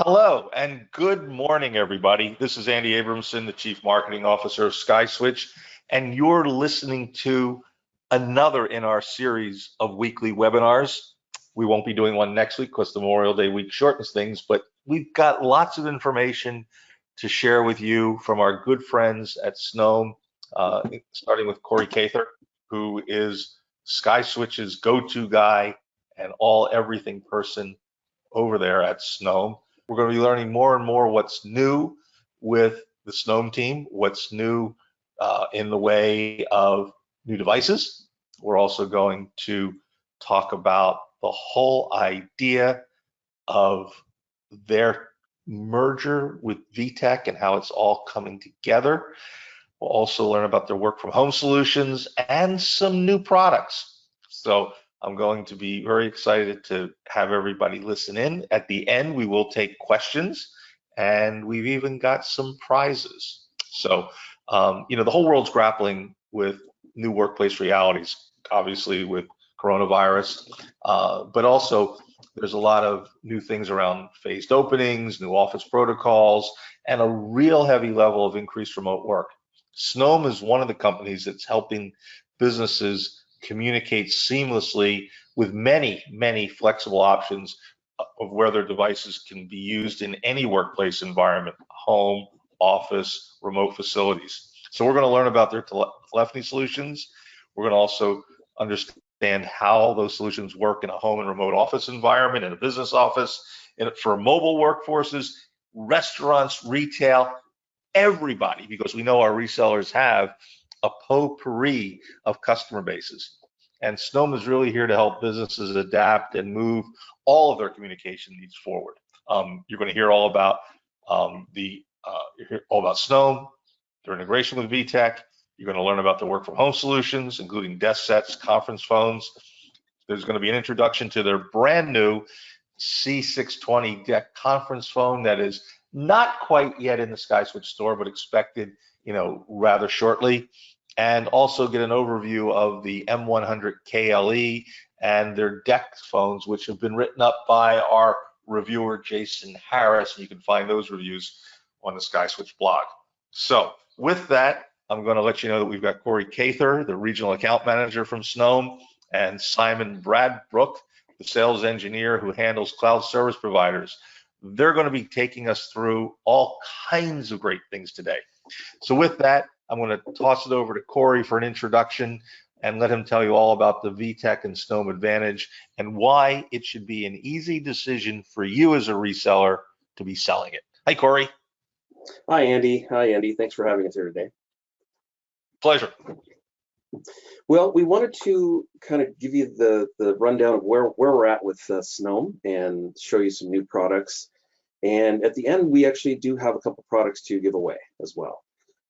Hello and good morning, everybody. This is Andy Abramson, the Chief Marketing Officer of SkySwitch, and you're listening to another in our series of weekly webinars. We won't be doing one next week because the Memorial Day week shortens things, but we've got lots of information to share with you from our good friends at SNOM, starting with Corey Cather, who is SkySwitch's go-to guy and everything person over there at SNOM. We're going to be learning more and more what's new with the SNOM team, what's new in the way of new devices. We're also going to talk about the whole idea of their merger with VTech and how it's all coming together. We'll also learn about their work from home solutions and some new products. So I'm going to be very excited to have everybody listen in. At the end, we will take questions, and we've even got some prizes. So, the whole world's grappling with new workplace realities, obviously with coronavirus, but also there's a lot of new things around phased openings, new office protocols, and a real heavy level of increased remote work. SNOM is one of the companies that's helping businesses communicate seamlessly with many flexible options of where their devices can be used in any workplace environment, home, office, remote facilities. So we're going to learn about their telephony solutions. We're going to also understand how those solutions work in a home and remote office environment, in a business office, for mobile workforces, restaurants, retail, everybody, because we know our resellers have a potpourri of customer bases. And SNOM is really here to help businesses adapt and move all of their communication needs forward. You're going to hear all about SNOM, their integration with VTech. You're going to learn about the work from home solutions, including desk sets, conference phones. There's going to be an introduction to their brand new C620 DECT conference phone that is not quite yet in the SkySwitch store, but expected, rather shortly. And also get an overview of the M100 Keyline and their DECT phones, which have been written up by our reviewer, Jason Harris. You can find those reviews on the SkySwitch blog. So with that, I'm going to let you know that we've got Corey Cather, the regional account manager from SNOM, and Simon Bradbrook, the sales engineer who handles cloud service providers. They're going to be taking us through all kinds of great things today. So with that, I'm going to toss it over to Corey for an introduction and let him tell you all about the VTech and SNOM Advantage and why it should be an easy decision for you as a reseller to be selling it. Hi, Corey. Hi, Andy. Thanks for having us here today. Pleasure. Well, we wanted to kind of give you the rundown of where we're at with SNOM and show you some new products. And at the end, we actually do have a couple products to give away as well.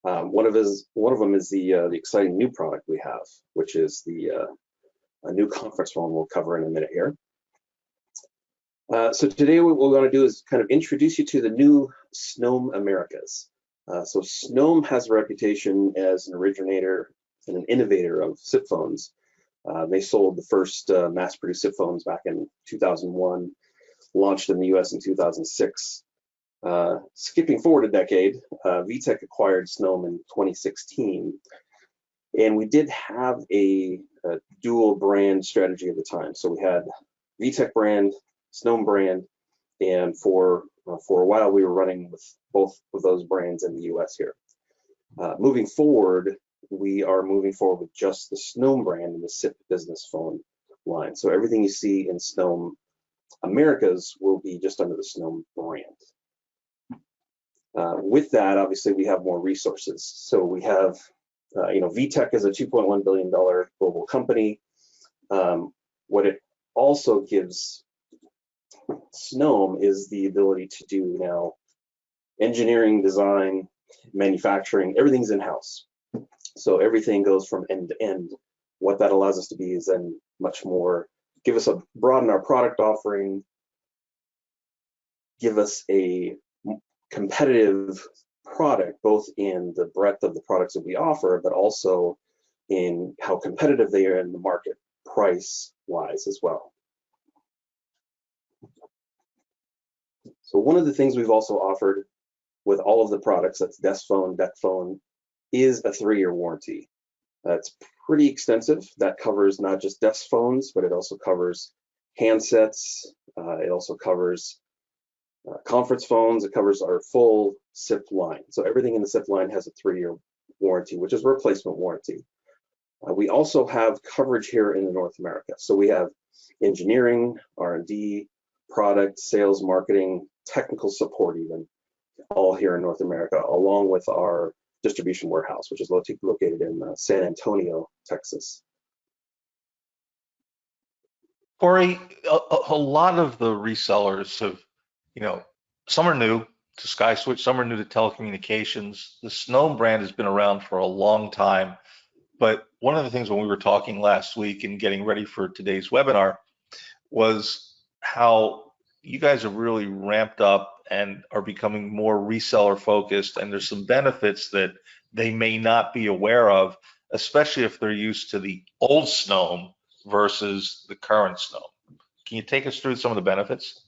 One of them is the exciting new product we have, which is a new conference phone we'll cover in a minute here. So today what we're going to do is kind of introduce you to the new SNOM Americas. So SNOM has a reputation as an originator and an innovator of SIP phones. They sold the first mass-produced SIP phones back in 2001, launched in the US in 2006. Skipping forward a decade, VTech acquired SNOM in 2016, and we did have a dual brand strategy at the time. So we had VTech brand, SNOM brand, and for a while we were running with both of those brands in the US here. Moving forward, we are moving forward with just the SNOM brand and the SIP business phone line. So everything you see in SNOM Americas will be just under the SNOM brand. With that, obviously, we have more resources. So we have, VTech is a $2.1 billion global company. What it also gives SNOM is the ability to do now engineering, design, manufacturing, everything's in-house. So everything goes from end to end. What that allows us to be is then much more, broaden our product offering, give us a competitive product, both in the breadth of the products that we offer, but also in how competitive they are in the market, price-wise as well. So one of the things we've also offered with all of the products, that's desk phone, DECT phone, is a 3-year warranty. It's pretty extensive. That covers not just desk phones, but it also covers handsets. It also covers conference phones. It covers our full SIP line. So everything in the SIP line has a 3-year warranty, which is a replacement warranty. We also have coverage here in North America. So we have engineering, R&D, product, sales, marketing, technical support even, all here in North America, along with our distribution warehouse, which is located in San Antonio, Texas. Corey, a lot of the resellers have, some are new to SkySwitch, some are new to telecommunications. The SNOM brand has been around for a long time, but one of the things when we were talking last week and getting ready for today's webinar was how you guys have really ramped up and are becoming more reseller focused, and there's some benefits that they may not be aware of, especially if they're used to the old SNOM versus the current SNOM. Can you take us through some of the benefits?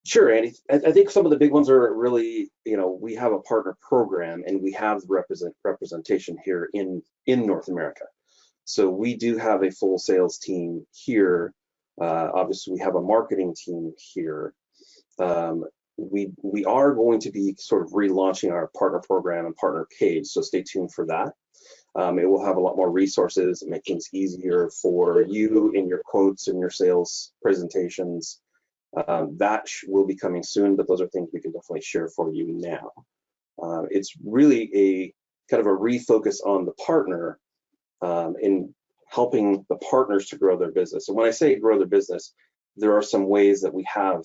Sure, Andy. I think some of the big ones are really, we have a partner program and we have representation here in North America. So we do have a full sales team here. Obviously, we have a marketing team here. We are going to be sort of relaunching our partner program and partner page, so stay tuned for that. It will have a lot more resources and make things easier for you in your quotes and your sales presentations. That will be coming soon, but those are things we can definitely share for you now. It's really a kind of a refocus on the partner in helping the partners to grow their business. And when I say grow their business, there are some ways that we have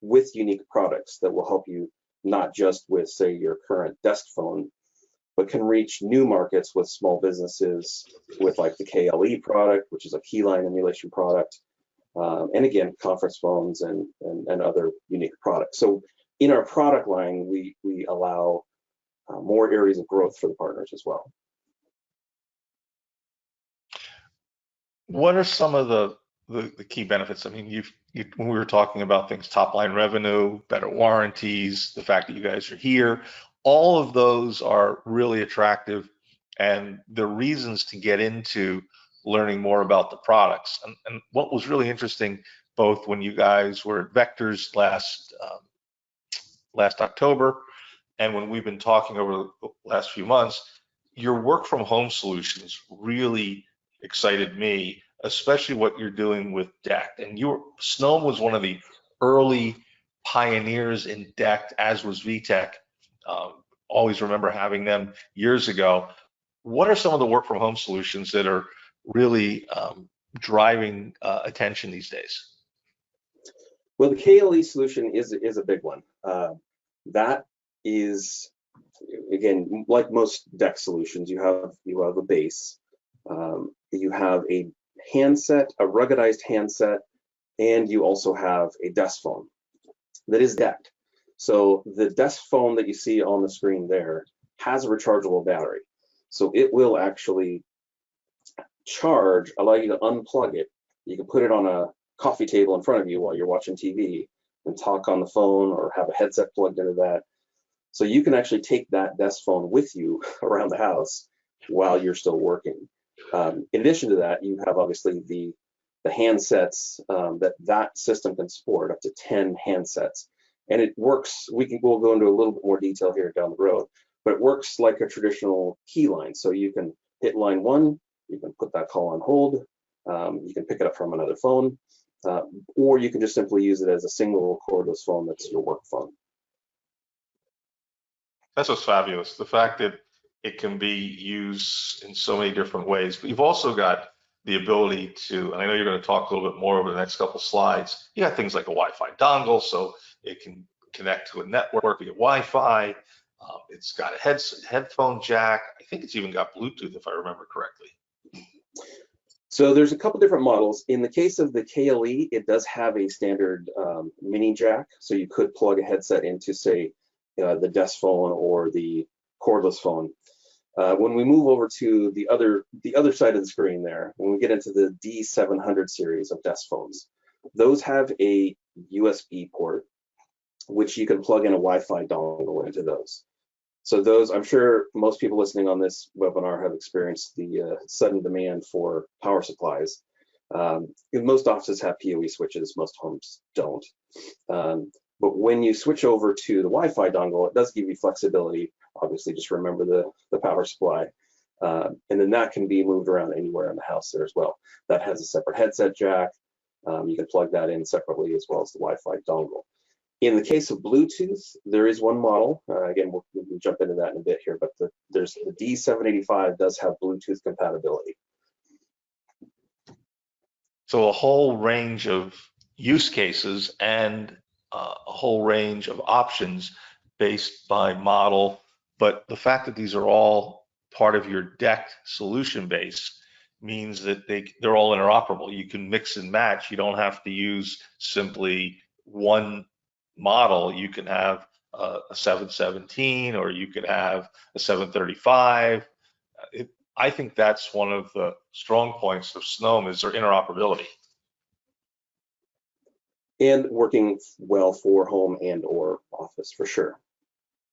with unique products that will help you not just with, say, your current desk phone, but can reach new markets with small businesses with like the KLE product, which is a Keyline emulation product. And again, conference phones and other unique products. So in our product line, we allow more areas of growth for the partners as well. What are some of the key benefits? I mean, when we were talking about things, top line revenue, better warranties, the fact that you guys are here, all of those are really attractive, and the reasons to get into learning more about the products. And what was really interesting, both when you guys were at Vectors last October, and when we've been talking over the last few months, your work from home solutions really excited me, especially what you're doing with DECT. And SNOM was one of the early pioneers in DECT, as was VTech. Always remember having them years ago. What are some of the work from home solutions that are really driving attention these days? Well, the KLE solution is a big one. That is, again, like most DECT solutions, you have a base, you have a handset, a ruggedized handset, and you also have a desk phone that is DECT. So the desk phone that you see on the screen there has a rechargeable battery. So it will actually charge, allow you to unplug it. You can put it on a coffee table in front of you while you're watching TV and talk on the phone or have a headset plugged into that. So you can actually take that desk phone with you around the house while you're still working. In addition to that, you have obviously the handsets that system can support, up to 10 handsets. And it works, we'll go into a little bit more detail here down the road, but it works like a traditional Keyline. So you can hit line 1, you can put that call on hold, you can pick it up from another phone, or you can just simply use it as a single cordless phone that's your work phone. That's what's fabulous. The fact that it can be used in so many different ways. But you've also got the ability to, and I know you're going to talk a little bit more over the next couple of slides, you got things like a Wi-Fi dongle, so it can connect to a network via Wi-Fi. It's got a headphone jack. I think it's even got Bluetooth, if I remember correctly. So there's a couple different models. In the case of the KLE, it does have a standard mini jack, so you could plug a headset into, say, the desk phone or the cordless phone. When we move over to the other side of the screen there, when we get into the D700 series of desk phones, those have a USB port which you can plug in a Wi-Fi dongle into those. So those, I'm sure most people listening on this webinar have experienced the sudden demand for power supplies. Most offices have PoE switches, most homes don't. But when you switch over to the Wi-Fi dongle, it does give you flexibility. Obviously, just remember the power supply. And then that can be moved around anywhere in the house there as well. That has a separate headset jack. You can plug that in separately as well as the Wi-Fi dongle. In the case of Bluetooth, there is one model. Again, we'll jump into that in a bit here, but there's the D785 does have Bluetooth compatibility. So a whole range of use cases and a whole range of options based by model. But the fact that these are all part of your DECT solution base means that they're all interoperable. You can mix and match. You don't have to use simply one model. You can have a 717 or you could have a 735. I think that's one of the strong points of SNOM is their interoperability. And working well for home and or office for sure.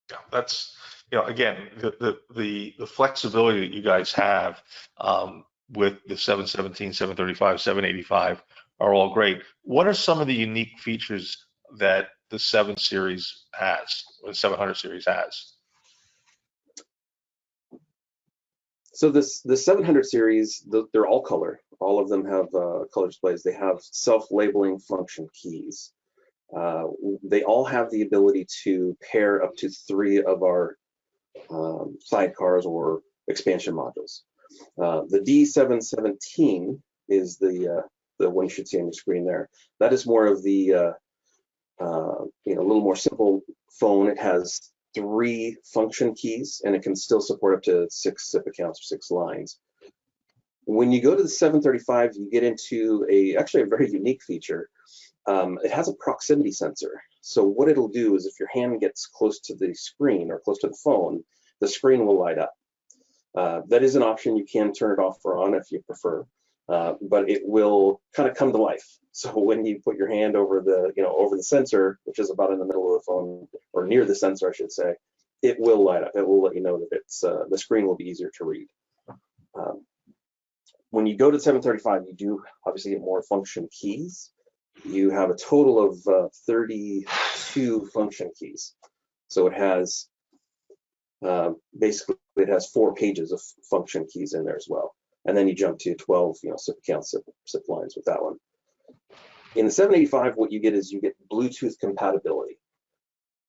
Yeah, that's, again, the flexibility that you guys have with the 717, 735, 785 are all great. What are some of the unique features that the 7 series has, or the 700 series has? So the 700 series, they're all color. All of them have color displays. They have self-labeling function keys. They all have the ability to pair up to 3 of our sidecars or expansion modules. The D717 is the one you should see on your screen there. That is more of the a little more simple phone. It has 3 function keys, and it can still support up to 6 SIP accounts or 6 lines. When you go to the 735, you get into actually a very unique feature. It has a proximity sensor. So what it'll do is if your hand gets close to the screen or close to the phone, the screen will light up. That is an option. You can turn it off or on if you prefer, but it will kind of come to life. So when you put your hand over the sensor, which is about in the middle of the phone or near the sensor, I should say, it will light up. It will let you know that it's the screen will be easier to read. When you go to 735, you do obviously get more function keys. You have a total of 32 function keys. So it has basically it has 4 pages of function keys in there as well. And then you jump to 12 SIP accounts, SIP lines with that one. In the 785, what you get is you get Bluetooth compatibility.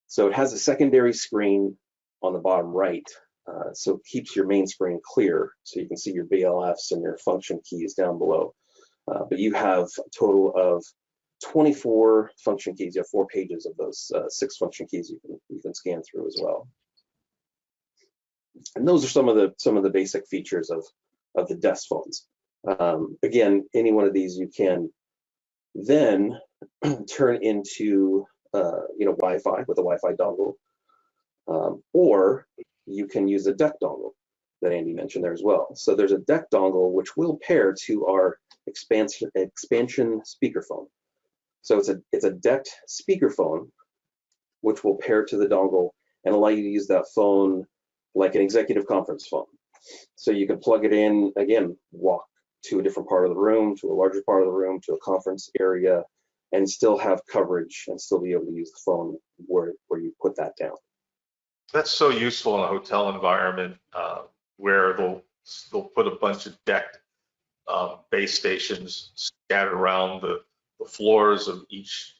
So it has a secondary screen on the bottom right, so it keeps your main screen clear, so you can see your BLFs and your function keys down below. But you have a total of 24 function keys. You have 4 pages of those 6 function keys you can scan through as well. And those are some of the basic features of the desk phones. Again, any one of these you can then turn into Wi-Fi with a Wi-Fi dongle, or you can use a DECT dongle that Andy mentioned there as well. So there's a DECT dongle which will pair to our expansion speakerphone. So it's a DECT speakerphone which will pair to the dongle and allow you to use that phone like an executive conference phone. So you can plug it in, again, walk to a different part of the room, to a larger part of the room, to a conference area, and still have coverage and still be able to use the phone where you put that down. That's so useful in a hotel environment where they'll put a bunch of DECT base stations scattered around the floors of each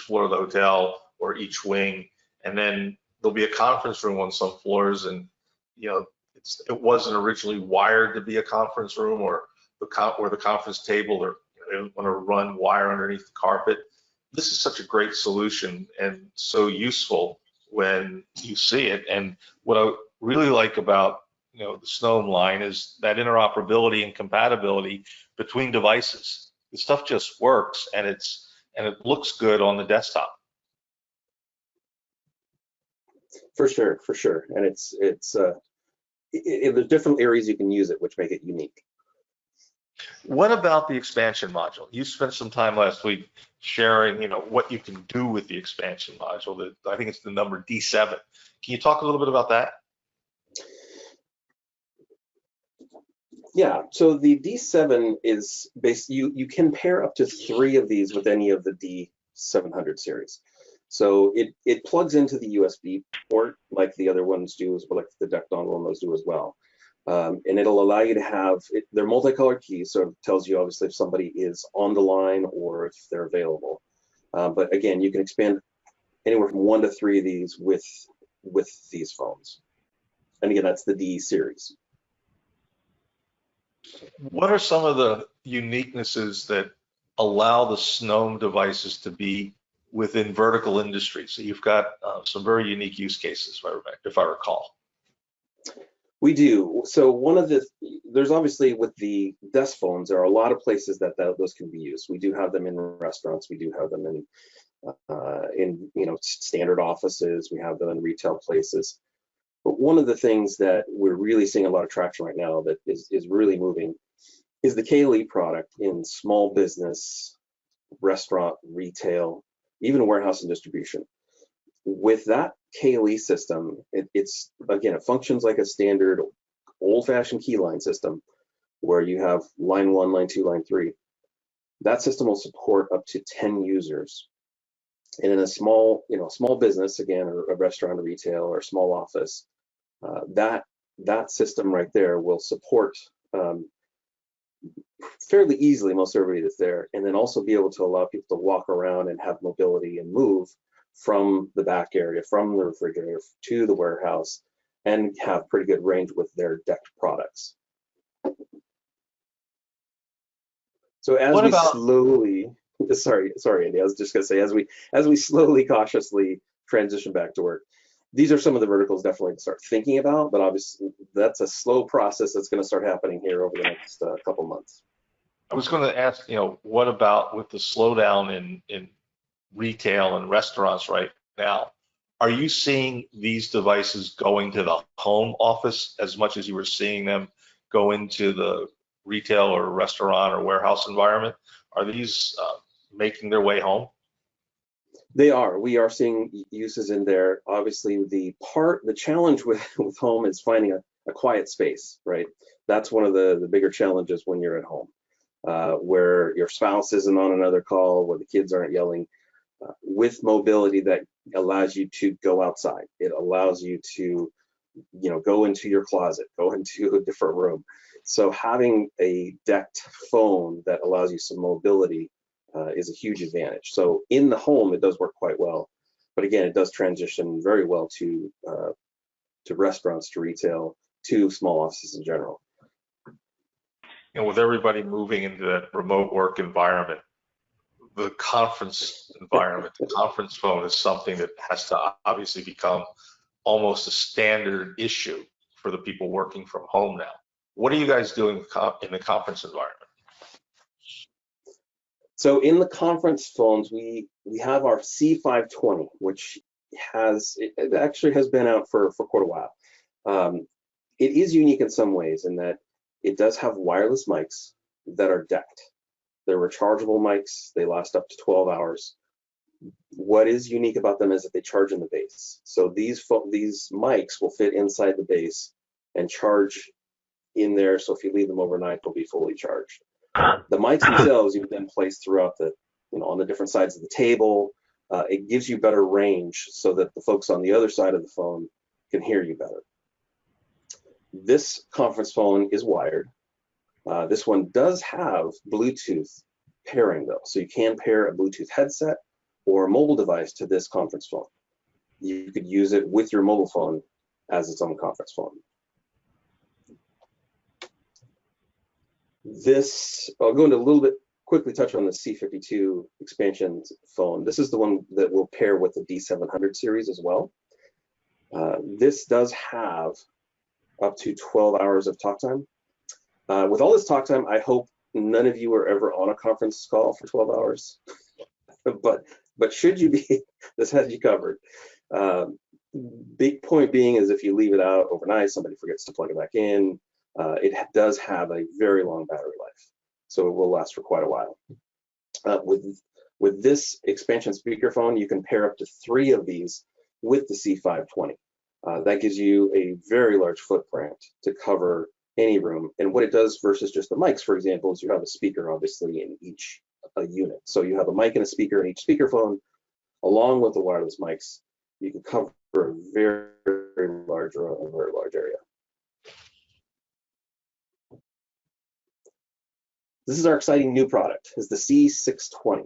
floor of the hotel or each wing, and then there'll be a conference room on some floors, and it wasn't originally wired to be a conference room or the conference table, or they want to run wire underneath the carpet. This is such a great solution and so useful when you see it. And what I really like about the SNOM line is that interoperability and compatibility between devices. The stuff just works, and it looks good on the desktop. For sure, and there's different areas you can use it, which make it unique. What about the expansion module? You spent some time last week sharing, what you can do with the expansion module. That I think it's the number D7. Can you talk a little bit about that? Yeah, so the D7 is you can pair up to 3 of these with any of the D700 series. So it plugs into the USB port like the other ones do, like the DECT dongle and those do as well. And it'll allow you to have, they're multicolored keys, so it tells you obviously if somebody is on the line or if they're available. But again, you can expand anywhere from 1 to 3 of these with these phones. And again, that's the D series. What are some of the uniquenesses that allow the SNOM devices to be within vertical industries? So you've got some very unique use cases, if I recall. We do. So there's obviously with the desk phones, there are a lot of places that those can be used. We do have them in restaurants. We do have them in standard offices. We have them in retail places. But one of the things that we're really seeing a lot of traction right now that is really moving is the Keyline product in small business, restaurant, retail, even warehouse and distribution. With that Keyline system, it functions like a standard old-fashioned keyline system where you have line 1, line 2, line 3. That system will support up to 10 users. And in a small business, again, or a restaurant, or retail, or a small office, that system right there will support fairly easily most everybody that's there, and then also be able to allow people to walk around and have mobility and move from the back area, from the refrigerator to the warehouse, and have pretty good range with their DECT products. So sorry, Andy, I was just gonna say, as we slowly, cautiously transition back to work, these are some of the verticals definitely to start thinking about, but obviously that's a slow process that's going to start happening here over the next couple months. I was going to ask, what about with the slowdown in retail and restaurants right now? Are you seeing these devices going to the home office as much as you were seeing them go into the retail or restaurant or warehouse environment? Are these making their way home? They are. We are seeing uses in there. Obviously, the challenge with home is finding a quiet space, right? That's one of the bigger challenges when you're at home, where your spouse isn't on another call, where the kids aren't yelling. With mobility, that allows you to go outside. It allows you to, go into your closet, go into a different room. So having a DECT phone that allows you some mobility is a huge advantage. So in the home, it does work quite well, but again, it does transition very well to restaurants, to retail, to small offices in general. With everybody moving into that remote work environment, the conference environment, the conference phone is something that has to obviously become almost a standard issue for the people working from home now. What are you guys doing in the conference environment? So in the conference phones, we have our C520, which it actually has been out for quite a while. It is unique in some ways in that it does have wireless mics that are DECT. They're rechargeable mics. They last up to 12 hours. What is unique about them is that they charge in the base. So these mics will fit inside the base and charge in there. So if you leave them overnight, they'll be fully charged. The mics themselves you then place throughout on the different sides of the table. It gives you better range so that the folks on the other side of the phone can hear you better. This conference phone is wired. This one does have Bluetooth pairing though, so you can pair a Bluetooth headset or a mobile device to this conference phone. You could use it with your mobile phone as its own conference phone. I'll go into a little bit, quickly touch on the C52 expansion phone. This is the one that will pair with the D700 series as well. This does have up to 12 hours of talk time. With all this talk time, I hope none of you are ever on a conference call for 12 hours. but should you be, this has you covered. Big point being is if you leave it out overnight, somebody forgets to plug it back in. It does have a very long battery life. so it will last for quite a while. With this expansion speakerphone, you can pair up to 3 of these with the C520. That gives you a very large footprint to cover any room. And what it does versus just the mics, for example, is you have a speaker obviously in each unit. So you have a mic and a speaker in each speakerphone, along with the wireless mics. You can cover a very, very large room, a very large area. This is our exciting new product, is the C620.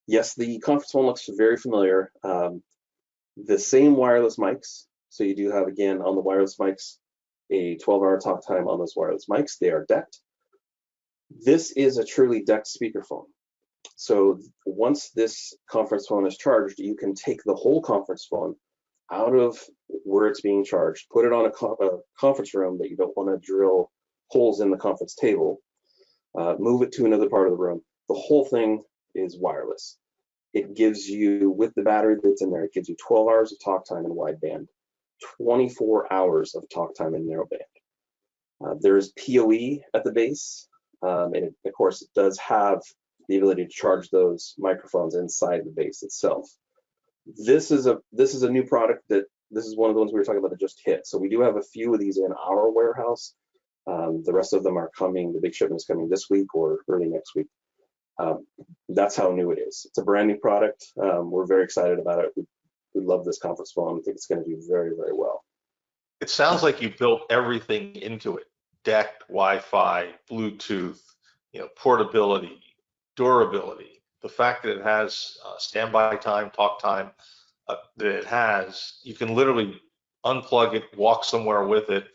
Yes, the conference phone looks very familiar. The same wireless mics. So you do have, again, on the wireless mics, a 12-hour talk time on those wireless mics. They are DECT. This is a truly DECT speakerphone. So once this conference phone is charged, you can take the whole conference phone out of where it's being charged, put it on a conference room that you don't want to drill holes in the conference table, move it to another part of the room. The whole thing is wireless. It gives you, with the battery that's in there, it gives you 12 hours of talk time in wideband, 24 hours of talk time in narrowband. There's PoE at the base, and of course, it does have the ability to charge those microphones inside the base itself. This is a new product this is one of the ones we were talking about that just hit. So we do have a few of these in our warehouse. The rest of them are coming. The big shipment is coming this week or early next week. That's how new it is. It's a brand new product. We're very excited about it. We love this conference phone. I think it's going to do very, very well. It sounds like you built everything into it: DECT, Wi-Fi, Bluetooth, portability, durability. The fact that it has standby time, talk time, that it has, you can literally unplug it, walk somewhere with it,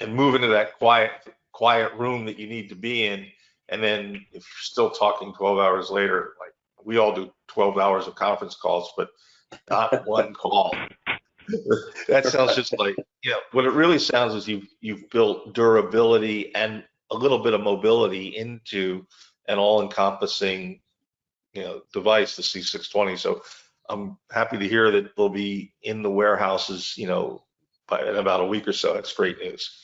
and move into that quiet room that you need to be in. And then if you're still talking 12 hours later, like we all do 12 hours of conference calls, but not one call. That sounds just like, what it really sounds is you've built durability and a little bit of mobility into an all-encompassing, device, the C620. So I'm happy to hear that they'll be in the warehouses, in about a week or so. That's great news.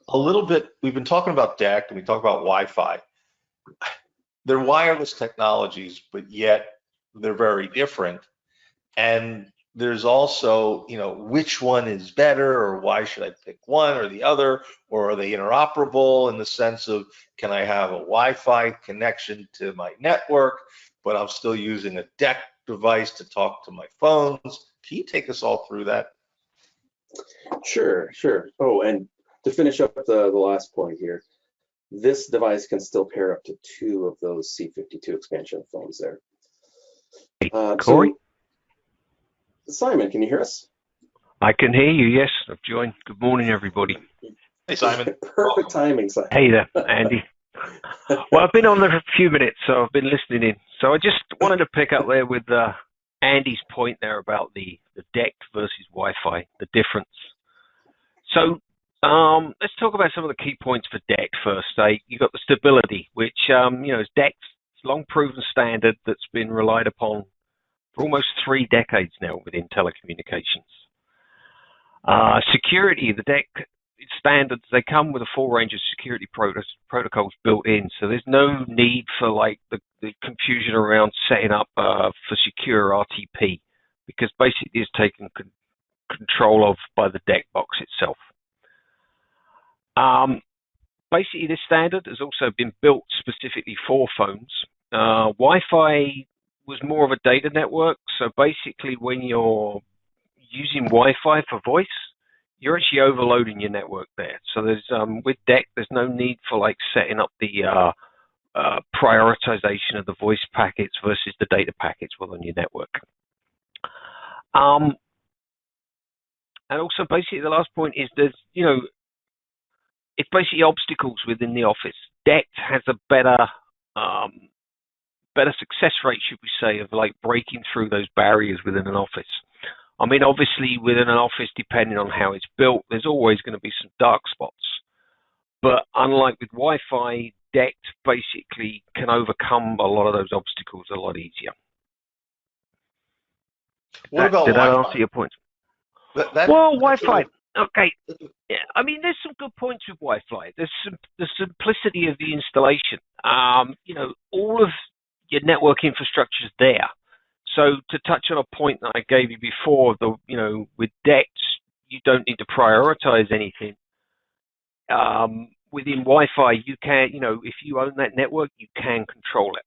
A little bit, we've been talking about DECT and we talk about Wi-Fi. They're wireless technologies, but yet they're very different. And there's also, which one is better, or why should I pick one or the other, or are they interoperable in the sense of, can I have a Wi-Fi connection to my network, but I'm still using a DECT device to talk to my phones? Can you take us all through that? Sure. Oh, and to finish up the last point here, this device can still pair up to 2 of those C52 expansion phones there. Corey? Simon, can you hear us? I can hear you, yes. I've joined. Good morning, everybody. Hey, Simon. Perfect timing, Simon. Hey there, Andy. Well, I've been on there for a few minutes, so I've been listening in. So I just wanted to pick up there with Andy's point there about the DECT versus Wi-Fi, the difference. So let's talk about some of the key points for DECT first. You've got the stability, which is DECT's long proven standard that's been relied upon for almost 3 decades now within telecommunications. Security, the DECT standards, they come with a full range of security protocols built in, so there's no need for the confusion around setting up for secure RTP, because basically it's taken control of by the DECT box itself. Basically, this standard has also been built specifically for phones. Wi-Fi was more of a data network, so basically when you're using Wi-Fi for voice, you're actually overloading your network there. So there's with DECT, there's no need for setting up the prioritization of the voice packets versus the data packets within your network. And also basically the last point is there's, it's basically obstacles within the office. DECT has a better success rate, should we say, of breaking through those barriers within an office. I mean, obviously within an office, depending on how it's built, there's always going to be some dark spots. But unlike with Wi-Fi, DECT basically can overcome a lot of those obstacles a lot easier. What about Did Wi-Fi? that answer your point? Well, Wi-Fi. Okay. Yeah, I mean, there's some good points with Wi-Fi. There's the simplicity of the installation. All of your network infrastructure is there. So to touch on a point that I gave you before, with DECT, you don't need to prioritize anything. Within Wi-Fi, you can, if you own that network, you can control it.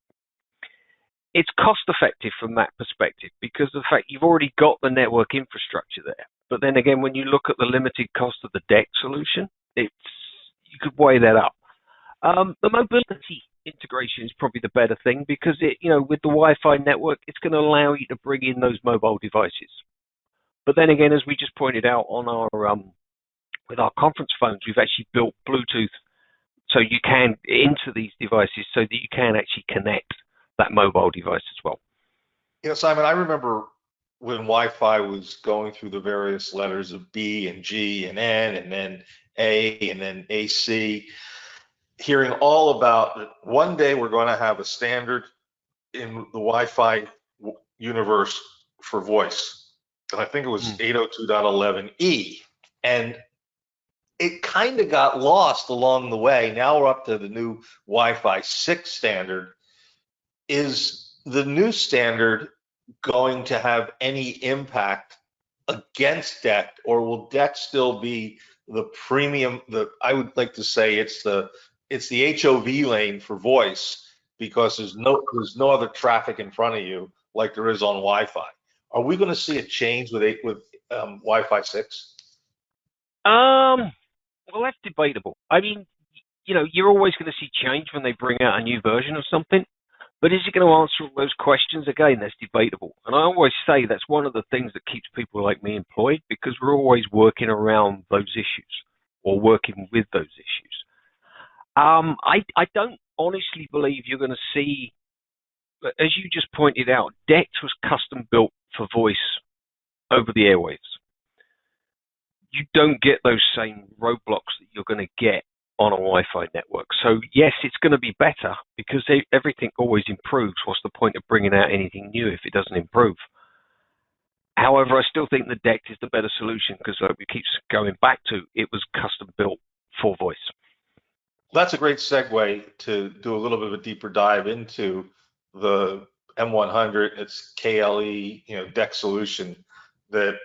It's cost effective from that perspective because of the fact you've already got the network infrastructure there. But then again, when you look at the limited cost of the DECT solution, you could weigh that up. The mobility integration is probably the better thing because with the Wi-Fi network, it's going to allow you to bring in those mobile devices. But then again, as we just pointed out on our with our conference phones, we've actually built Bluetooth so you can into these devices so that you can actually connect that mobile device as well. Simon, I remember when Wi-Fi was going through the various letters of B and G and N and then A and then AC, hearing all about that one day we're going to have a standard in the Wi-Fi universe for voice. And I think it was 802.11e. And it kind of got lost along the way. Now we're up to the new Wi-Fi 6 standard. Is the new standard going to have any impact against DECT, or will DECT still be the premium? I would like to say it's the HOV lane for voice because there's no other traffic in front of you like there is on Wi-Fi. Are we going to see a change with Wi-Fi 6? Well, that's debatable. I mean, you're always going to see change when they bring out a new version of something. But is it going to answer all those questions? Again, that's debatable. And I always say that's one of the things that keeps people like me employed because we're always working around those issues or working with those issues. I don't honestly believe you're going to see, as you just pointed out, DECT was custom built for voice over the airwaves. You don't get those same roadblocks that you're going to get on a Wi-Fi network. So yes, it's going to be better because everything always improves. What's the point of bringing out anything new if it doesn't improve? However, I still think the DECT is the better solution because like we keep going back to, it was custom built for voice. That's a great segue to do a little bit of a deeper dive into the M100, its KLE, DECT solution that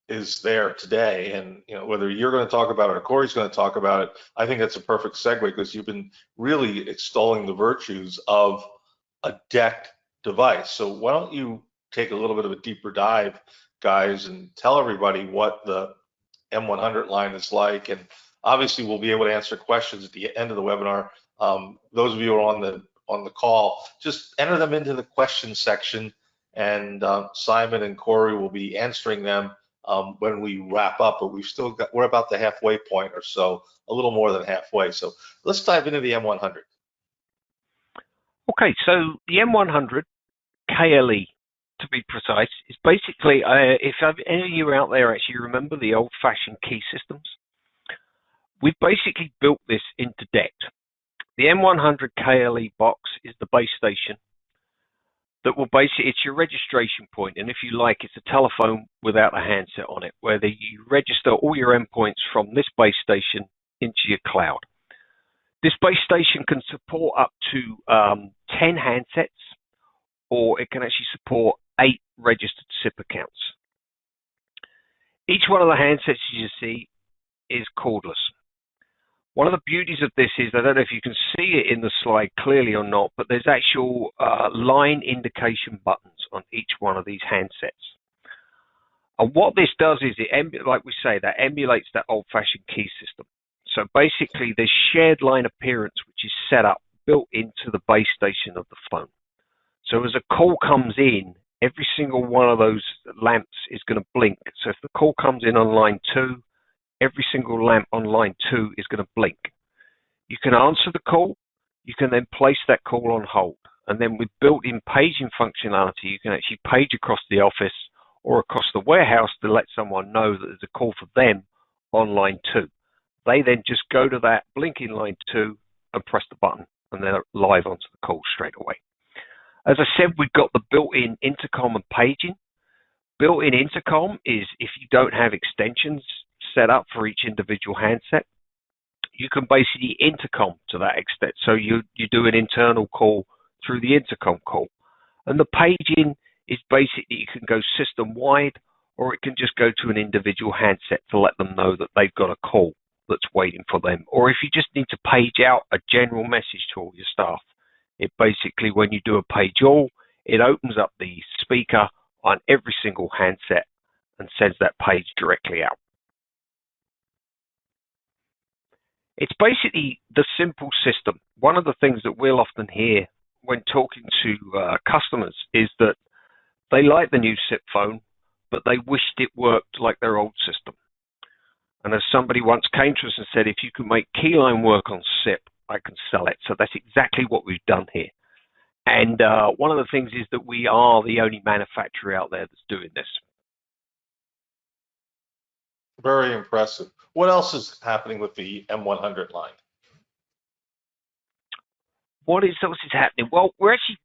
is there today. And whether you're going to talk about it or Corey's going to talk about it, I think that's a perfect segue because you've been really extolling the virtues of a DECT device. So why don't you take a little bit of a deeper dive, guys, and tell everybody what the M100 line is like. And obviously we'll be able to answer questions at the end of the webinar. Those of you who are on the call, just enter them into the question section, and Simon and Corey will be answering them when we wrap up. But we're about the halfway point or so, a little more than halfway. So let's dive into the M100. Okay, so the M100 KLE, to be precise, is basically, if any of you out there actually remember the old-fashioned key systems, we've basically built this into DECT. The M100 KLE box is the base station that will basically, it's your registration point, and if you like, it's a telephone without a handset on it, where you register all your endpoints from this base station into your cloud. This base station can support up to 10 handsets, or it can actually support 8 registered SIP accounts. Each one of the handsets you see is cordless. One of the beauties of this is, I don't know if you can see it in the slide clearly or not, but there's actual line indication buttons on each one of these handsets. And what this does is, like we say, that emulates that old-fashioned key system. So basically, there's shared line appearance, which is set up, built into the base station of the phone. So as a call comes in, every single one of those lamps is going to blink. So if the call comes in on line 2, every single lamp on line 2 is going to blink. You can answer the call. You can then place that call on hold. And then with built-in paging functionality, you can actually page across the office or across the warehouse to let someone know that there's a call for them on line 2. They then just go to that blinking line 2 and press the button, and they're live onto the call straight away. As I said, we've got the built-in intercom and paging. Built-in intercom is if you don't have extensions set up for each individual handset, you can basically intercom to that extent. So you do an internal call through the intercom call. And the paging is basically, you can go system-wide, or it can just go to an individual handset to let them know that they've got a call that's waiting for them. Or if you just need to page out a general message to all your staff, it basically, when you do a page all, it opens up the speaker on every single handset and sends that page directly out. It's basically the simple system. One of the things that we'll often hear when talking to customers is that they like the new SIP phone, but they wished it worked like their old system. And as somebody once came to us and said, if you can make Keyline work on SIP, I can sell it. So that's exactly what we've done here. And one of the things is that we are the only manufacturer out there that's doing this. Very impressive. What else is happening with the M100 line? What else is happening? Well, we're actually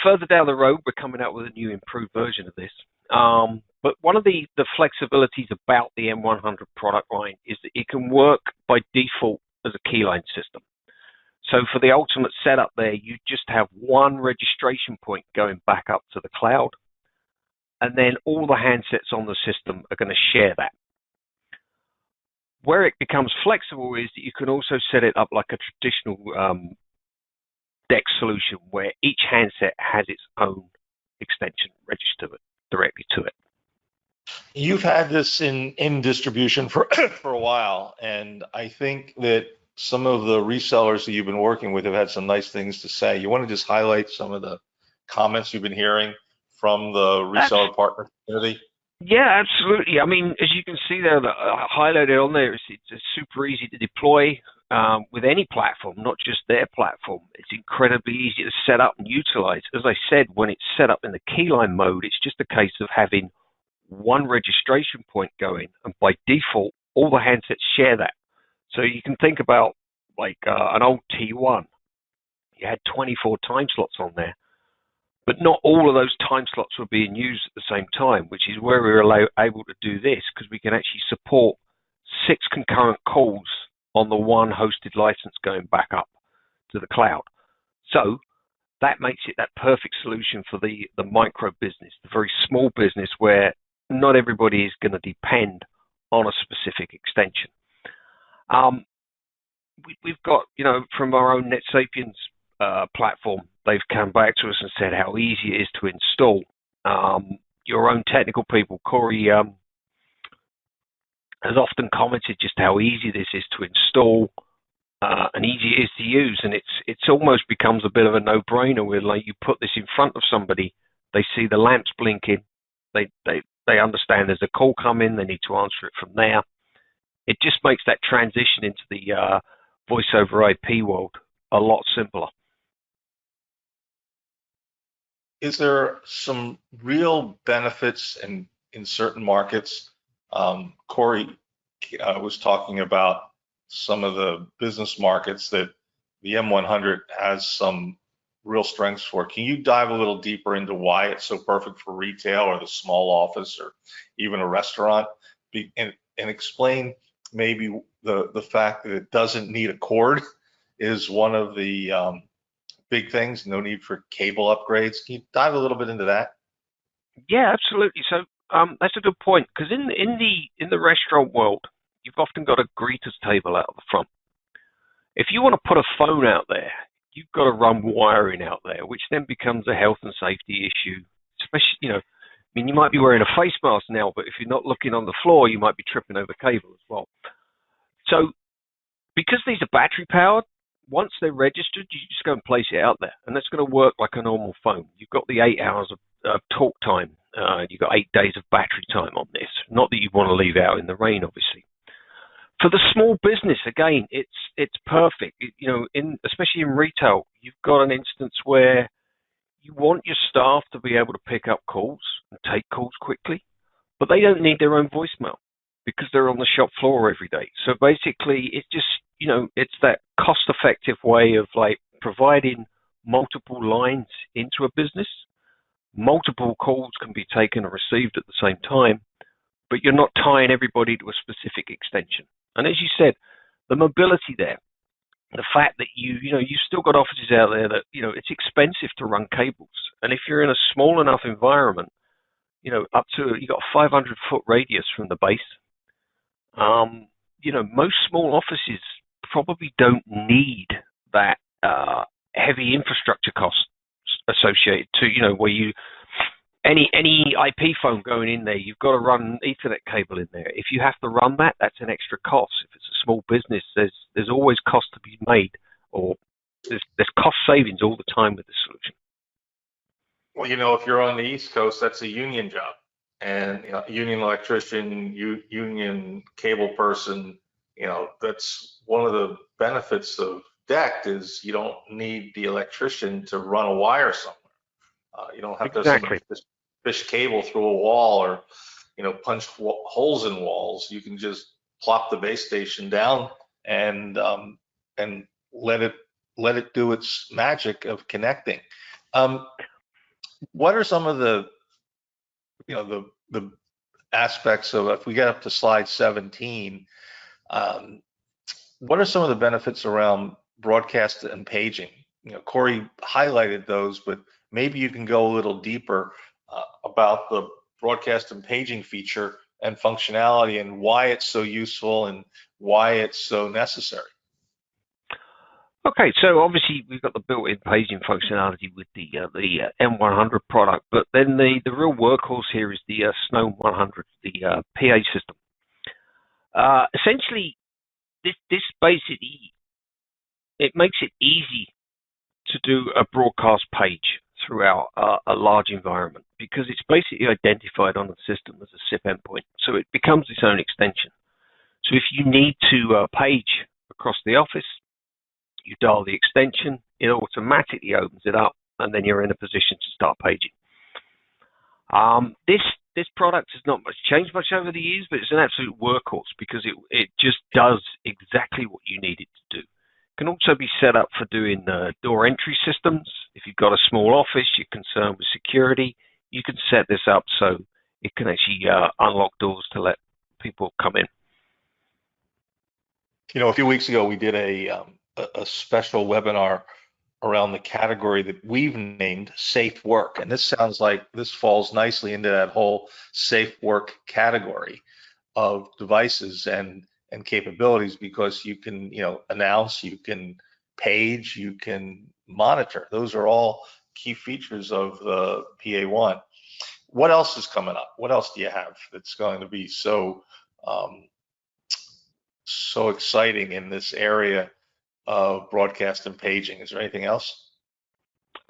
further down the road. We're coming out with a new improved version of this. But one of the flexibilities about the M100 product line is that it can work by default as a Keyline system. So for the ultimate setup there, you just have one registration point going back up to the cloud, and then all the handsets on the system are going to share that. Where it becomes flexible is that you can also set it up like a traditional DECT solution, where each handset has its own extension registered directly to it. You've had this in distribution for for a while, and I think that some of the resellers that you've been working with have had some nice things to say. You want to just highlight some of the comments you've been hearing from the reseller partner community? Yeah, absolutely. I mean, as you can see there, highlighted on there, it's super easy to deploy with any platform, not just their platform. It's incredibly easy to set up and utilize. As I said, when it's set up in the Keyline mode, it's just a case of having one registration point going, and by default, all the handsets share that. So you can think about like an old T1. You had 24 time slots on there, but not all of those time slots were being used at the same time, which is where we were able to do this, because we can actually support 6 concurrent calls on the one hosted license going back up to the cloud. So that makes it that perfect solution for the micro business, the very small business where not everybody is going to depend on a specific extension. We've got, from our own NetSapiens platform, they've come back to us and said how easy it is to install. Your own technical people, Corey, has often commented just how easy this is to install and easy it is to use, and it's almost becomes a bit of a no-brainer where, like, you put this in front of somebody, they see the lamps blinking, they understand there's a call coming, they need to answer it from there. It just makes that transition into the voice over IP world a lot simpler. Is there some real benefits in certain markets? Corey was talking about some of the business markets that the M100 has some real strengths for. Can you dive a little deeper into why it's so perfect for retail or the small office or even a restaurant, and explain maybe the fact that it doesn't need a cord is one of the big things, no need for cable upgrades. Can you dive a little bit into that? Yeah, absolutely. So that's a good point, because in the restaurant world, you've often got a greeter's table out the front. If you want to put a phone out there, you've got to run wiring out there, which then becomes a health and safety issue. Especially, you might be wearing a face mask now, but if you're not looking on the floor, you might be tripping over cable as well. So because these are battery powered, once they're registered, you just go and place it out there, and that's going to work like a normal phone. You've got the 8 hours of talk time. You've got 8 days of battery time on this. Not that you want to leave out in the rain, obviously. For the small business, again, it's perfect. Especially in retail, you've got an instance where you want your staff to be able to pick up calls and take calls quickly, but they don't need their own voicemail because they're on the shop floor every day. So basically, it's just, it's that cost-effective way of like providing multiple lines into a business. Multiple calls can be taken and received at the same time, but you're not tying everybody to a specific extension. And as you said, the mobility there, the fact that you've still got offices out there that, it's expensive to run cables. And if you're in a small enough environment, up to, you got a 500-foot radius from the base. Most small offices probably don't need that heavy infrastructure costs associated to, where any IP phone going in there, you've got to run Ethernet cable in there. If you have to run that, that's an extra cost. If it's a small business, there's always cost to be made, or there's cost savings all the time with the solution. Well, if you're on the East Coast, that's a union job, and union electrician, union cable person. That's one of the benefits of DECT is you don't need the electrician to run a wire somewhere. You don't have Exactly. to fish cable through a wall or punch holes in walls. You can just plop the base station down and let it do its magic of connecting. What are some of the the aspects of, if we get up to slide 17, what are some of the benefits around broadcast and paging? Corey highlighted those, but maybe you can go a little deeper about the broadcast and paging feature and functionality and why it's so useful and why it's so necessary. Okay, so obviously we've got the built-in paging functionality with the M100 product, but then the real workhorse here is the SNOM 100, the PA system. Essentially, this basically, it makes it easy to do a broadcast page throughout a large environment, because it's basically identified on the system as a SIP endpoint, so it becomes its own extension. So if you need to page across the office, you dial the extension, it automatically opens it up, and then you're in a position to start paging. This product has not changed much over the years, but it's an absolute workhorse because it just does exactly what you need it to do. It can also be set up for doing door entry systems. If you've got a small office, you're concerned with security, you can set this up so it can actually unlock doors to let people come in. A few weeks ago, we did a special webinar around the category that we've named safe work. And this sounds like this falls nicely into that whole safe work category of devices and capabilities, because you can, announce, you can page, you can monitor. Those are all key features of the PA1. What else is coming up? What else do you have that's going to be so exciting in this area of broadcast and paging? Is there anything else?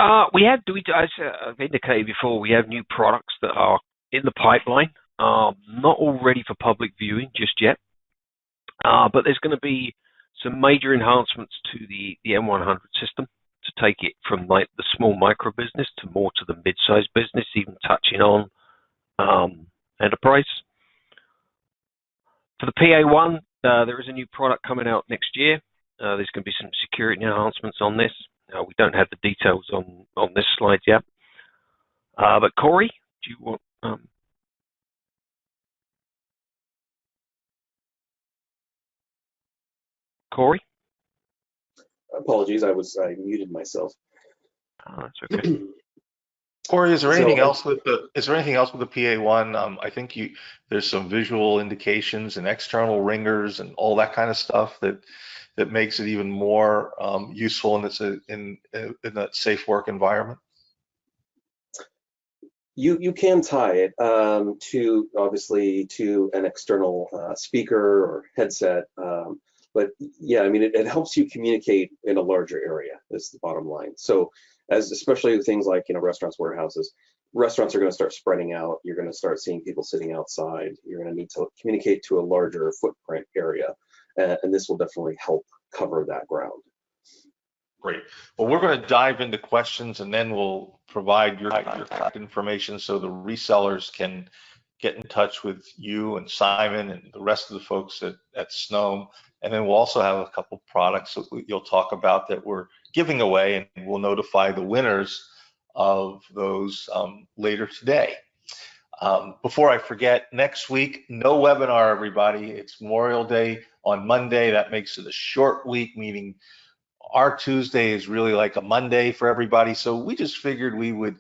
As I've indicated before, we have new products that are in the pipeline, not all ready for public viewing just yet, but there's going to be some major enhancements to the M100 system to take it from like the small micro business to more to the mid-sized business, even touching on enterprise. For the PA1, there is a new product coming out next year. There's going to be some security enhancements on this. We don't have the details on this slide yet. But Corey, do you want? Corey? Apologies, I muted myself. That's okay. Corey, is there anything else with the PA1? I think there's some visual indications and external ringers and all that kind of stuff that makes it even more useful in that safe work environment. You can tie it obviously to an external speaker or headset, but yeah, I mean it helps you communicate in a larger area. Is the bottom line. So especially things like restaurants, warehouses. Restaurants are going to start spreading out. You're going to start seeing people sitting outside. You're going to need to communicate to a larger footprint area, and this will definitely help cover that ground. Great. Well, we're going to dive into questions, and then we'll provide your contact information so the resellers can get in touch with you and Simon and the rest of the folks at SNOM. And then we'll also have a couple products that you'll talk about that we're giving away, and we'll notify the winners of those later today. Before I forget, next week, no webinar, everybody. It's Memorial Day on Monday. That makes it a short week, meaning our Tuesday is really like a Monday for everybody. So we just figured we would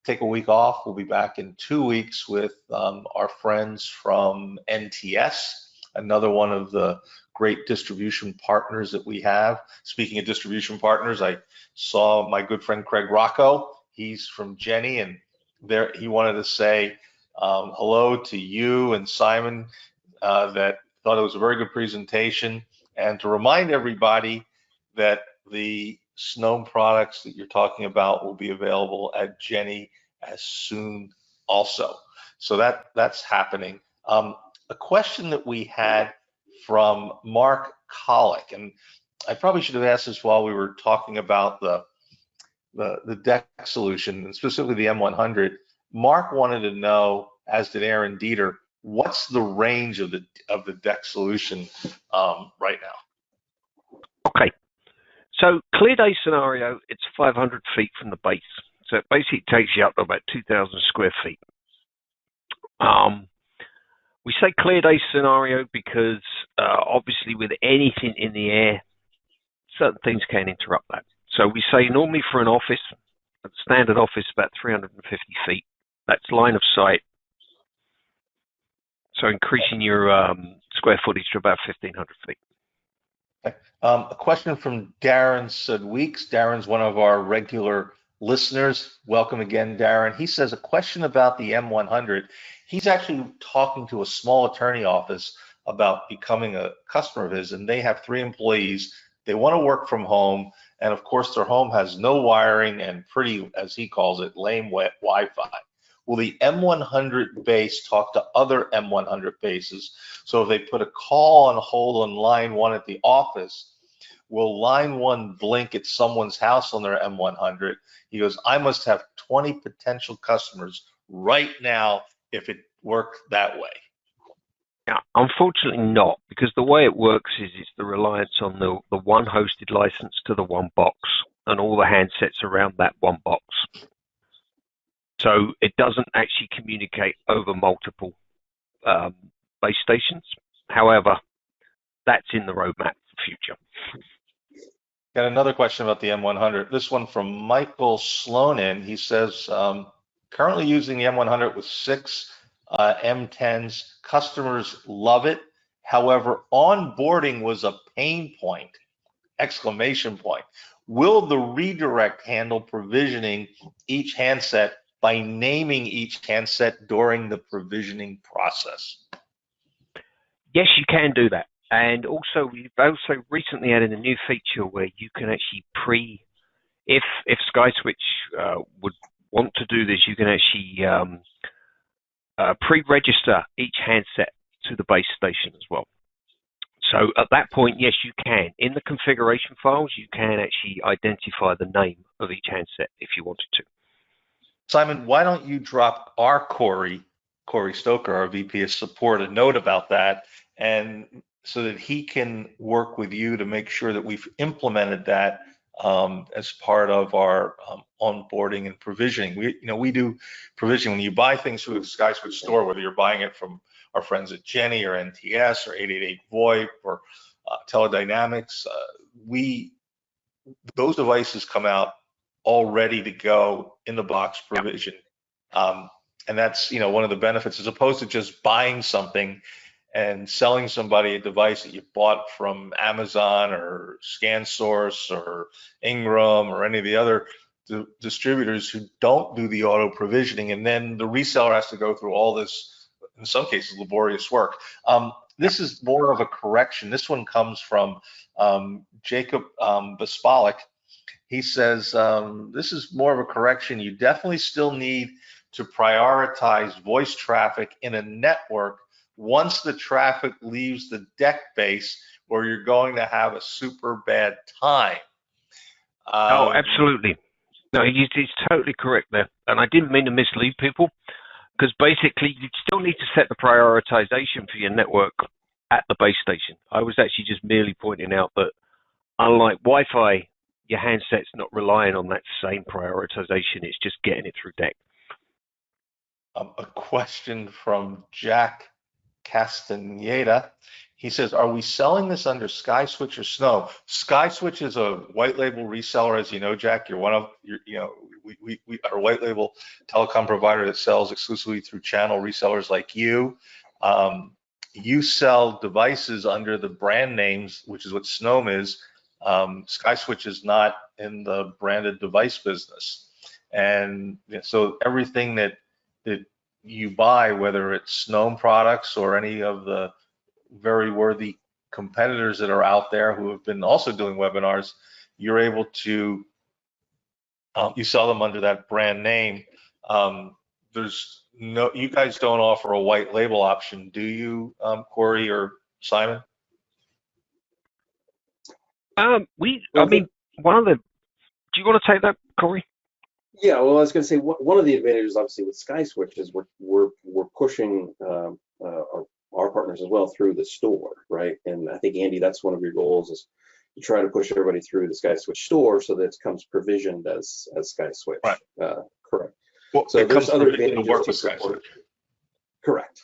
take a week off. We'll be back in 2 weeks with our friends from NTS, another one of the great distribution partners that we have. Speaking of distribution partners, I saw my good friend Craig Rocco. He's from Jenny, and there he wanted to say hello to you and Simon, that thought it was a very good presentation, and to remind everybody that the SNOM products that you're talking about will be available at Jenny as soon also. So that's happening. A question that we had from Mark Colick, and I probably should have asked this while we were talking about the DECT solution, and specifically the M100. Mark wanted to know, as did Aaron Dieter, what's the range of the DECT solution right now? Okay. So clear day scenario, it's 500 feet from the base. So it basically takes you up to about 2,000 square feet. We say clear day scenario because obviously with anything in the air, certain things can interrupt that. So we say normally for an office, a standard office about 350 feet. That's line of sight. So increasing your square footage to about 1,500 feet. A question from Darren Sudweeks. Darren's one of our regular listeners. Welcome again, Darren. He says a question about the M100. He's actually talking to a small attorney office about becoming a customer of his, and they have 3 employees. They want to work from home, and of course their home has no wiring and pretty, as he calls it, lame wet Wi-Fi. Will the M100 base talk to other M100 bases? So if they put a call on hold on line 1 at the office, will line 1 blink at someone's house on their M100? He goes, I must have 20 potential customers right now if it worked that way. Yeah, unfortunately not, because the way it works is it's the reliance on the one hosted license to the one box and all the handsets around that one box. So it doesn't actually communicate over multiple base stations. However, that's in the roadmap for future. Got another question about the M100. This one from Michael Slonin. He says, currently using the M100 with 6 M10s. Customers love it. However, onboarding was a pain point, exclamation point. Will the redirect handle provisioning each handset by naming each handset during the provisioning process? Yes, you can do that. And also, we've also recently added a new feature where you can actually if SkySwitch would want to do this, you can actually pre-register each handset to the base station as well. So at that point, yes, you can. In the configuration files, you can actually identify the name of each handset if you wanted to. Simon, why don't you drop our Corey Stoker, our VP of support, a note about that, and so that he can work with you to make sure that we've implemented that as part of our onboarding and provisioning. We do provisioning when you buy things through the SkySwitch store, whether you're buying it from our friends at Jenny or NTS or 888 VoIP or Teledynamics. Those devices come out all ready to go in the box provision. And that's one of the benefits, as opposed to just buying something and selling somebody a device that you bought from Amazon or ScanSource or Ingram or any of the other distributors who don't do the auto provisioning, and then the reseller has to go through all this, in some cases, laborious work. This is more of a correction. This one comes from Jacob Bispalik. He says, this is more of a correction. You definitely still need to prioritize voice traffic in a network once the traffic leaves the DECT base, or you're going to have a super bad time. Oh, absolutely. No, he's totally correct there. And I didn't mean to mislead people, because basically you still need to set the prioritization for your network at the base station. I was actually just merely pointing out that unlike Wi-Fi, your handset's not relying on that same prioritization. It's just getting it through DECT. A question from Jack Castaneda. He says, are we selling this under SkySwitch or SNOM? SkySwitch is a white label reseller, as you know, Jack. You're one of, we are a white label telecom provider that sells exclusively through channel resellers like you. You sell devices under the brand names, which is what SNOM is. SkySwitch is not in the branded device business. And so everything that you buy, whether it's SNOM products or any of the very worthy competitors that are out there who have been also doing webinars, you're able to, you sell them under that brand name. There's no, you guys don't offer a white label option, do you, Corey or Simon? I mean, do you want to take that, Corey? Yeah, well, I was going to say one of the advantages, obviously, with SkySwitch is we're pushing our partners as well through the store, right? And I think, Andy, that's one of your goals, is to try to push everybody through the SkySwitch store so that it comes provisioned as SkySwitch. Right. Correct. Well, so there's other advantages to work with SkySwitch. Correct.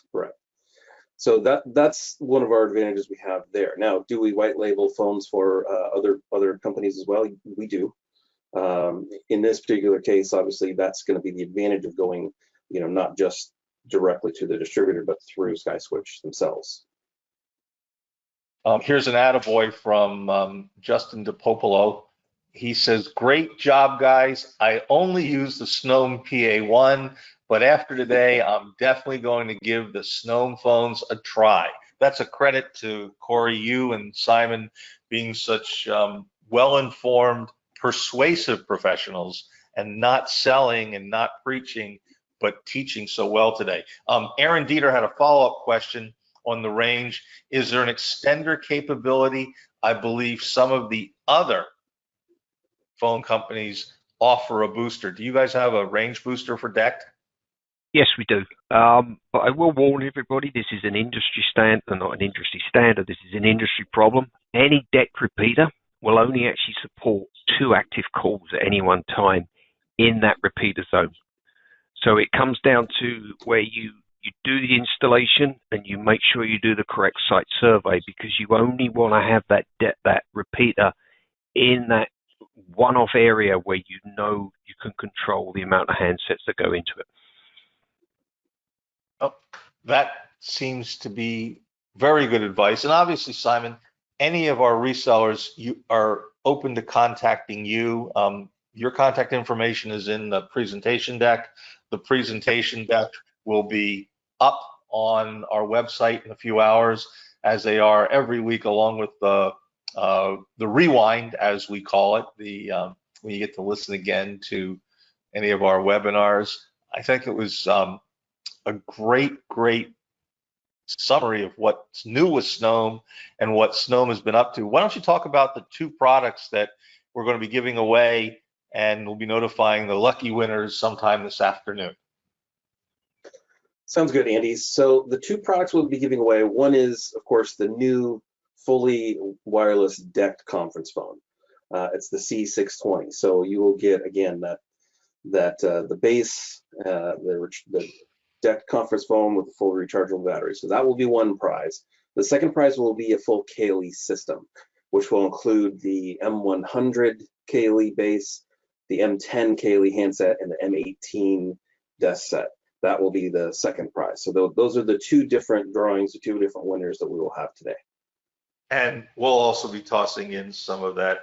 So that's one of our advantages we have there. Now, do we white label phones for other companies as well? We do. In this particular case, obviously, that's going to be the advantage of going, not just directly to the distributor, but through SkySwitch themselves. Here's an attaboy from Justin DePopolo. He says, great job, guys. I only use the SNOM PA1, but after today, I'm definitely going to give the SNOM phones a try. That's a credit to Corey, you and Simon being such well-informed, persuasive professionals and not selling and not preaching, but teaching so well today. Aaron Dieter had a follow-up question on the range. Is there an extender capability? I believe some of the other phone companies offer a booster. Do you guys have a range booster for DECT? Yes, we do. But I will warn everybody, this is an industry standard, not an industry standard, this is an industry problem. Any DECT repeater will only actually support 2 active calls at any one time in that repeater zone. So it comes down to where you do the installation and you make sure you do the correct site survey, because you only want to have that repeater in that one-off area where you can control the amount of handsets that go into it. Oh, that seems to be very good advice. And obviously, Simon, any of our resellers, you are open to contacting you. Your contact information is in the presentation deck. The presentation deck will be up on our website in a few hours, as they are every week, along with the rewind, as we call it, when you get to listen again to any of our webinars. I think it was a great summary of what's new with SNOM and what SNOM has been up to. Why don't you talk about the 2 products that we're going to be giving away, and we'll be notifying the lucky winners sometime this afternoon. Sounds good, Andy. So the 2 products we'll be giving away, one is, of course, the new fully wireless DECT conference phone. It's the C620. So you will get, again, the base, the DECT conference phone with a full rechargeable battery. So that will be one prize. The second prize will be a full Keyline system, which will include the M100 Keyline base, the M10 Keyline handset, and the M18 desk set. That will be the second prize. So those are the 2 different drawings, the 2 different winners that we will have today. And we'll also be tossing in some of that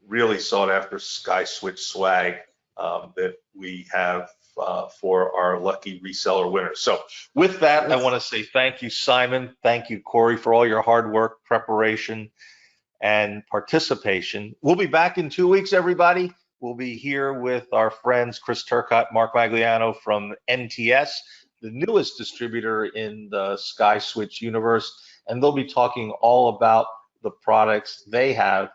really sought after SkySwitch swag that we have for our lucky reseller winners. So with that, I want to say thank you, Simon. Thank you, Corey, for all your hard work, preparation, and participation. We'll be back in 2 weeks, everybody. We'll be here with our friends Chris Turcott, Mark Magliano from NTS, the newest distributor in the SkySwitch universe, and they'll be talking all about the products they have,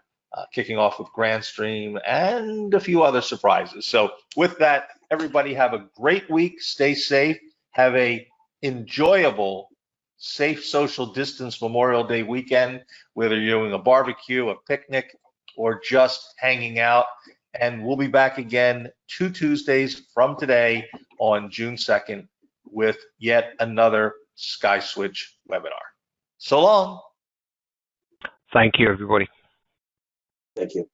kicking off with Grandstream and a few other surprises. So with that, everybody have a great week. Stay safe. Have a enjoyable, safe social distance Memorial Day weekend, whether you're doing a barbecue, a picnic, or just hanging out. And we'll be back again 2 Tuesdays from today on June 2nd with yet another SkySwitch webinar. So long. Thank you, everybody. Thank you.